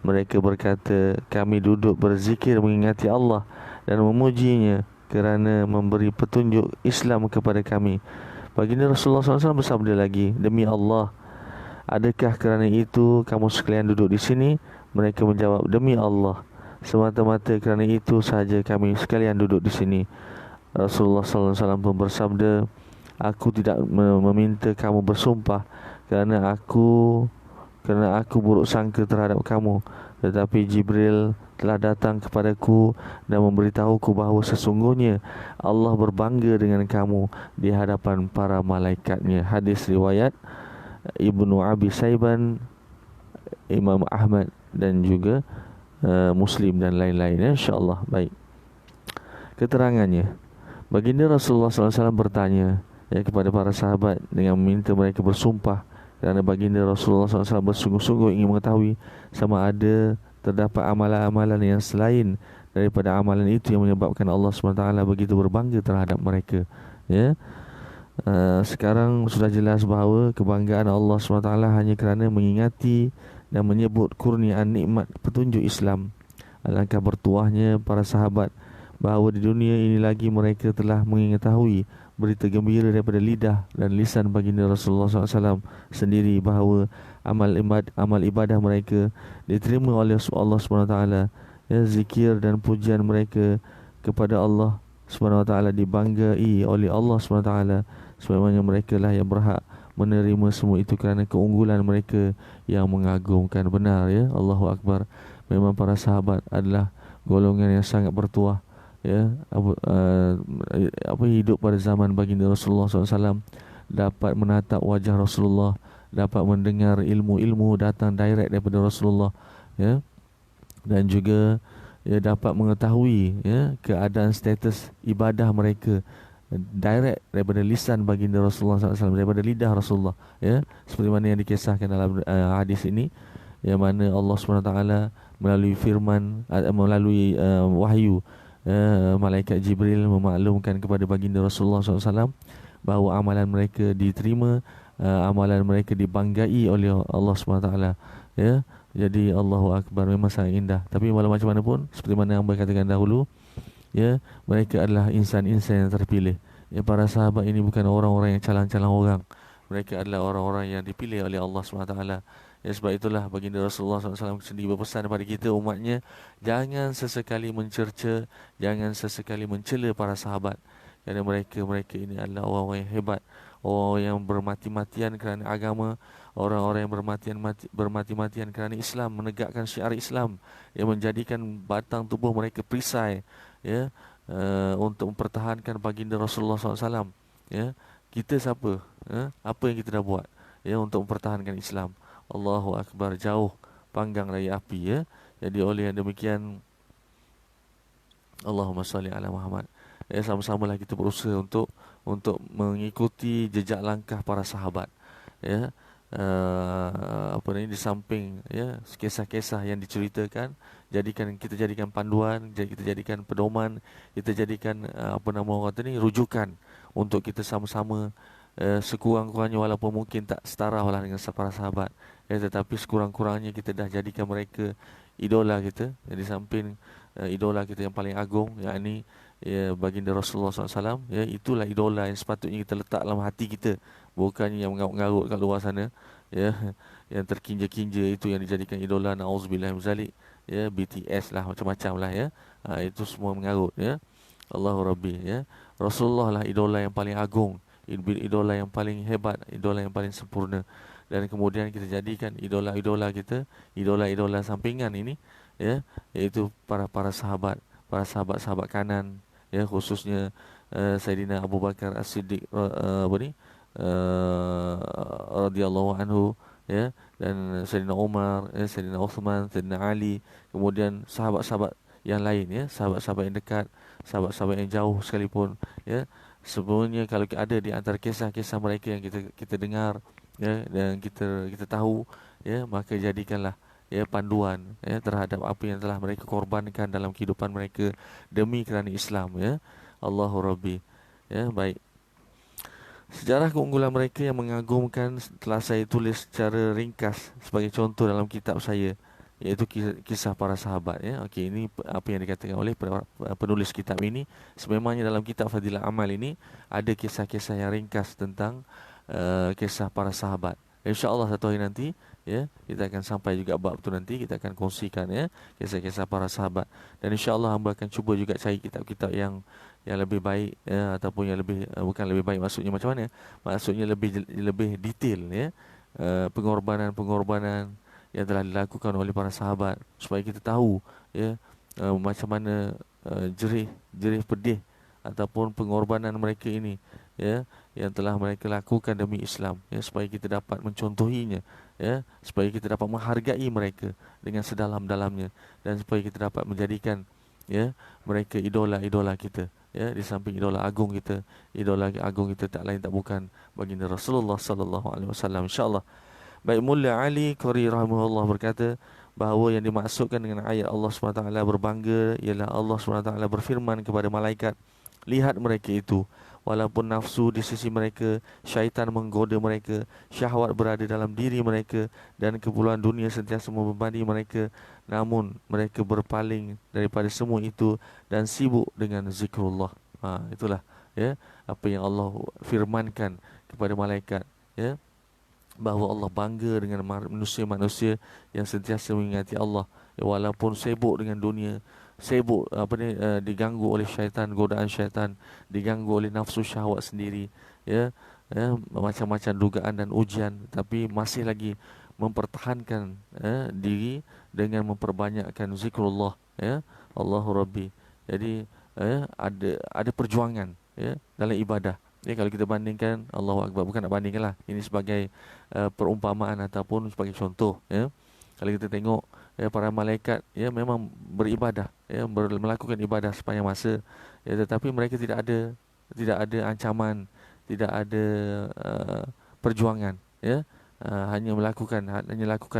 Mereka berkata, kami duduk berzikir mengingati Allah dan memujinya kerana memberi petunjuk Islam kepada kami. Baginda Rasulullah SAW bersabda lagi, demi Allah, adakah kerana itu kamu sekalian duduk di sini? Mereka menjawab, demi Allah, semata-mata kerana itu sahaja kami sekalian duduk di sini. Rasulullah SAW pun bersabda, aku tidak meminta kamu bersumpah kerana aku buruk sangka terhadap kamu, tetapi Jibril telah datang kepadaku dan memberitahuku bahawa sesungguhnya Allah berbangga dengan kamu di hadapan para malaikatnya. Hadis riwayat Ibnu Abi Saiban, Imam Ahmad dan juga Muslim dan lain-lain, insya-Allah. Baik. Keterangannya, baginda Rasulullah SAW bertanya kepada para sahabat dengan meminta mereka bersumpah kerana baginda Rasulullah SAW bersungguh-sungguh ingin mengetahui sama ada terdapat amalan-amalan yang selain daripada amalan itu yang menyebabkan Allah SWT begitu berbangga terhadap mereka. Ya, sekarang sudah jelas bahawa kebanggaan Allah SWT hanya kerana mengingati dan menyebut kurniaan nikmat petunjuk Islam. Alangkah bertuahnya para sahabat bahawa di dunia ini lagi mereka telah mengetahui berita gembira daripada lidah dan lisan baginda Rasulullah SAW sendiri bahawa amal ibadah mereka diterima oleh Allah SWT. Ya, zikir dan pujian mereka kepada Allah SWT dibanggai oleh Allah SWT, sebabnya mereka lah yang berhak menerima semua itu kerana keunggulan mereka yang mengagumkan. Benar ya, Allahu Akbar. Memang para sahabat adalah golongan yang sangat bertuah ya, hidup pada zaman baginda Rasulullah SAW, dapat menatap wajah Rasulullah, dapat mendengar ilmu-ilmu datang direct daripada Rasulullah ya, dan juga ya dapat mengetahui ya keadaan status ibadah mereka direct daripada lisan baginda Rasulullah SAW, daripada lidah Rasulullah ya, seperti mana yang dikisahkan dalam hadis ini, yang mana Allah SWT melalui firman, melalui wahyu, malaikat Jibril memaklumkan kepada baginda Rasulullah SAW bahawa amalan mereka diterima, amalan mereka dibanggai oleh Allah SWT ya. Jadi Allahu Akbar, memang sangat indah. Tapi walau macam mana pun, seperti mana yang katakan dahulu ya, mereka adalah insan-insan yang terpilih ya. Para sahabat ini bukan orang-orang yang calang-calang orang, mereka adalah orang-orang yang dipilih oleh Allah SWT. Ya, sebab itulah baginda Rasulullah SAW sendiri berpesan kepada kita umatnya, jangan sesekali mencerca, jangan sesekali mencela para sahabat, kerana mereka ini adalah orang-orang yang hebat, orang yang bermati-matian kerana agama, orang-orang yang bermati-matian kerana Islam, menegakkan syiar Islam, yang menjadikan batang tubuh mereka perisai ya, untuk mempertahankan baginda Rasulullah SAW ya. Kita siapa? Apa yang kita dah buat ya untuk mempertahankan Islam? Allahu Akbar, jauh panggang dari api ya. Jadi oleh yang demikian, Allahumma salli ala Muhammad. Ya, sama-samalah kita berusaha untuk mengikuti jejak langkah para sahabat ya. Di samping ya kisah-kisah yang diceritakan, kita jadikan panduan, kita jadikan pedoman, kita jadikan rujukan untuk kita sama-sama sekurang-kurangnya, walaupun mungkin tak setara lah dengan para sahabat ya, tetapi sekurang-kurangnya kita dah jadikan mereka idola kita. Jadi samping idola kita yang paling agung, yakni ya, baginda Rasulullah SAW ya, itulah idola yang sepatutnya kita letak dalam hati kita, bukannya yang mengarut-ngarut kat luar sana ya, yang terkinja-kinja itu yang dijadikan idola. Nauzubillah min zalik ya, BTS lah, macam-macam lah ya, itu semua mengarut ya. Allahu Rabbi ya, Rasulullah lah idola yang paling agung, idola yang paling hebat, idola yang paling sempurna. Dan kemudian kita jadikan idola-idola kita, idola-idola sampingan ini ya, iaitu para sahabat, para sahabat-sahabat kanan ya, khususnya Sayyidina Abu Bakar As-Siddiq apa ni radhiyallahu anhu, ya, dan Sayyidina Umar, Sayyidina Uthman, Sayyidina Ali, kemudian sahabat-sahabat yang lain, ya, sahabat-sahabat yang dekat, sahabat-sahabat yang jauh sekalipun, ya, sebenarnya kalau ada di antara kisah-kisah mereka yang kita dengar, ya, dan kita tahu, ya, maka jadikanlah, ya, panduan, ya, terhadap apa yang telah mereka korbankan dalam kehidupan mereka demi kerana Islam, ya. Allahu Rabbi. Ya, baik. Sejarah keunggulan mereka yang mengagumkan telah saya tulis secara ringkas sebagai contoh dalam kitab saya, iaitu kisah para sahabat, ya. Okey, ini apa yang dikatakan oleh penulis kitab ini. Sememangnya dalam kitab Fadilah Amal ini ada kisah-kisah yang ringkas tentang kisah para sahabat. InsyaAllah satu hari nanti, ya, kita akan sampai juga bab tu nanti, kita akan kongsikan, ya, kisah-kisah para sahabat. Dan insyaAllah hamba akan cuba juga cari kitab-kitab yang lebih baik, ya, ataupun yang lebih bukan lebih baik, maksudnya macam mana? Maksudnya lebih detail, ya, pengorbanan-pengorbanan yang telah dilakukan oleh para sahabat, supaya kita tahu, ya, macam mana jerih pedih ataupun pengorbanan mereka ini, ya, yang telah mereka lakukan demi Islam, ya, supaya kita dapat mencontohinya, ya, supaya kita dapat menghargai mereka dengan sedalam-dalamnya, dan supaya kita dapat menjadikan, ya, mereka idola-idola kita, ya, di samping idola agung kita. Idola agung kita tak lain tak bukan baginda Rasulullah sallallahu alaihi wasallam, insyaallah. Baik, Mulla Ali Qari rahimahullah berkata bahawa yang dimaksudkan dengan ayat Allah SWT berbangga ialah Allah SWT berfirman kepada malaikat, lihat mereka itu, walaupun nafsu di sisi mereka, syaitan menggoda mereka, syahwat berada dalam diri mereka, dan keperluan dunia sentiasa membebani mereka, namun mereka berpaling daripada semua itu dan sibuk dengan zikrullah. Itulah, ya, apa yang Allah firmankan kepada malaikat, ya, bahawa Allah bangga dengan manusia-manusia yang sentiasa mengingati Allah, ya, walaupun sibuk dengan dunia, sibuk diganggu oleh syaitan, godaan syaitan, diganggu oleh nafsu syahwat sendiri, ya, macam-macam dugaan dan ujian, tapi masih lagi mempertahankan, diri dengan memperbanyakkan zikrullah, ya, Allahu Rabbi. Jadi, ada perjuangan, ya, dalam ibadah. Ya, kalau kita bandingkan, Allahu Akbar, bukan nak bandingkan lah, ini sebagai perumpamaan ataupun sebagai contoh, ya. Kalau kita tengok, ya, para malaikat, ya, memang beribadah, ya, melakukan ibadah sepanjang masa, ya, tetapi mereka tidak ada ancaman, tidak ada perjuangan, ya. Hanya lakukan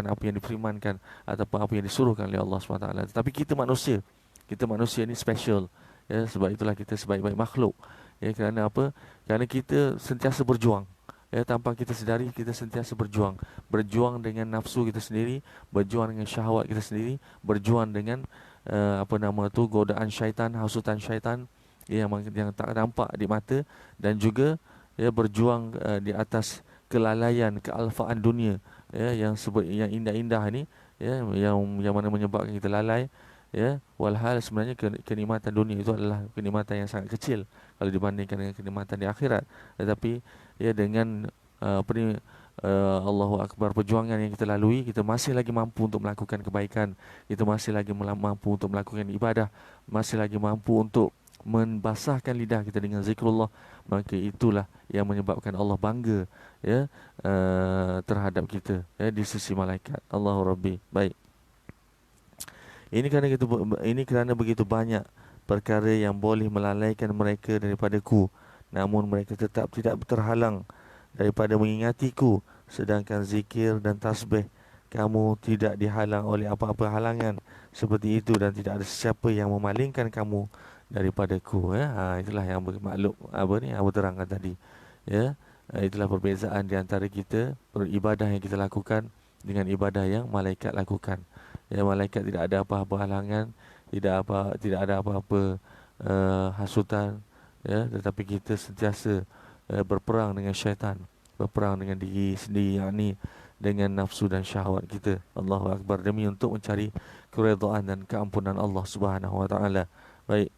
apa yang difirmankan ataupun apa yang disuruhkan oleh Allah SWT. Tetapi kita manusia ni special, ya, sebab itulah kita sebaik-baik makhluk, ya, kerana apa? Kerana kita sentiasa berjuang, ya, tanpa kita sedari kita sentiasa berjuang dengan nafsu kita sendiri, berjuang dengan syahwat kita sendiri, berjuang dengan godaan syaitan, hasutan syaitan, ya, yang tak nampak di mata, dan juga, ya, berjuang di atas kelalaian, kealfaan dunia, ya, yang indah-indah ni, ya, yang mana menyebabkan kita lalai, ya, walhal sebenarnya kenikmatan dunia itu adalah kenikmatan yang sangat kecil kalau dibandingkan dengan kenikmatan di akhirat. Tetapi, ya, dengan Allahu Akbar, perjuangan yang kita lalui, kita masih lagi mampu untuk melakukan kebaikan, kita masih lagi mampu untuk melakukan ibadah, masih lagi mampu untuk membasahkan lidah kita dengan zikrullah, maka itulah yang menyebabkan Allah bangga, ya, terhadap kita, ya, di sisi malaikat. Allahu Rabbi. Baik. Ini kerana begitu banyak perkara yang boleh melalaikan mereka daripadaku, namun mereka tetap tidak terhalang daripada mengingatiku, sedangkan zikir dan tasbih kamu tidak dihalang oleh apa-apa halangan seperti itu, dan tidak ada sesiapa yang memalingkan kamu daripadaku, ya. Itulah yang bermaklum apa terangkan tadi, ya. Itulah perbezaan di antara kita, beribadah yang kita lakukan dengan ibadah yang malaikat lakukan. Ya, malaikat tidak ada apa-apa halangan, tidak ada apa-apa hasutan, ya, tetapi kita sentiasa berperang dengan syaitan, berperang dengan diri sendiri, yakni dengan nafsu dan syahwat kita. Allahu Akbar, demi untuk mencari keredaan dan keampunan Allah Subhanahu Wa Taala. Baik,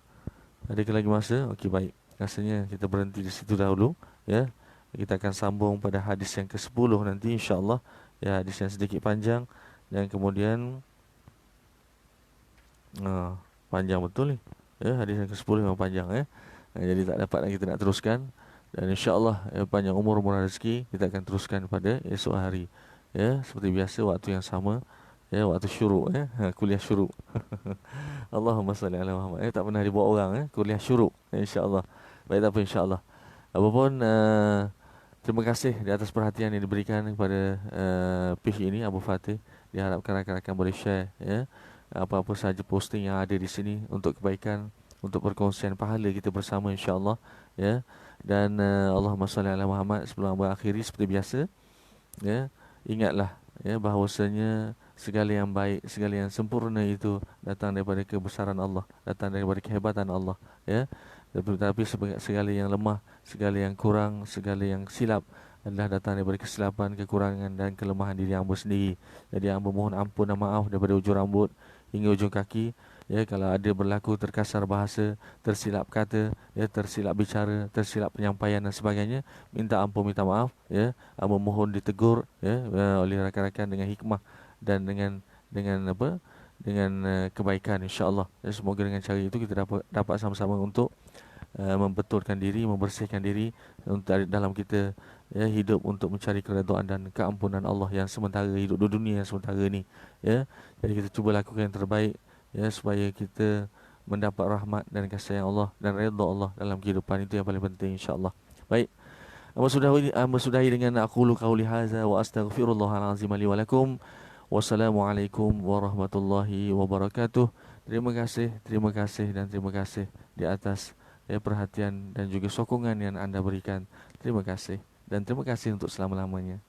ada lagi masa? Okey, baik. Rasanya kita berhenti di situ dahulu, ya. Kita akan sambung pada hadis yang ke-10 nanti, insya-Allah. Ya, hadis yang sedikit panjang, dan kemudian panjang betul ni. Ya, hadis yang ke-10 memang panjang, ya. Jadi tak dapat lagi kita nak teruskan. Dan insya-Allah panjang umur murah rezeki kita akan teruskan pada esok hari. Ya, seperti biasa waktu yang sama. Ya, waktu syuruk kuliah syuruk. Allahumma salli ala Muhammad. Tak pernah dibuat orang kuliah syuruk. Insya-Allah. Baik, tak apa, insya-Allah. Apapun terima kasih di atas perhatian yang diberikan kepada page ini Abu Fatih. Diharapkan rakan-rakan boleh share apa-apa saja posting yang ada di sini untuk kebaikan, untuk perkongsian pahala kita bersama insya-Allah ya. Dan Allahumma salli ala Muhammad. Sebelum berakhiri seperti biasa ingatlah bahawasanya segala yang baik, segala yang sempurna itu datang daripada kebesaran Allah, datang daripada kehebatan Allah tetapi segala yang lemah, segala yang kurang, segala yang silap adalah datang daripada kesilapan, kekurangan dan kelemahan diri hamba sendiri. Jadi hamba mohon ampun dan maaf daripada ujung rambut hingga ujung kaki kalau ada berlaku terkasar bahasa, tersilap kata, tersilap bicara, tersilap penyampaian dan sebagainya, minta ampun, minta maaf hamba mohon ditegur oleh rakan-rakan dengan hikmah dan dengan kebaikan insya-Allah. Semoga dengan cara itu kita dapat sama-sama untuk membetulkan diri, membersihkan diri untuk dalam kita hidup untuk mencari keredaan dan keampunan Allah yang sementara, hidup di dunia yang sementara ni Jadi kita cuba lakukan yang terbaik supaya kita mendapat rahmat dan kasih sayang Allah dan redha Allah dalam kehidupan. Itu yang paling penting insya-Allah. Baik, Amba sudahi dengan aqulu qauli hadza wa astaghfirullahal azim li wa lakum. Wassalamualaikum warahmatullahi wabarakatuh. Terima kasih dan terima kasih di atas perhatian dan juga sokongan yang anda berikan. Terima kasih dan terima kasih untuk selama-lamanya.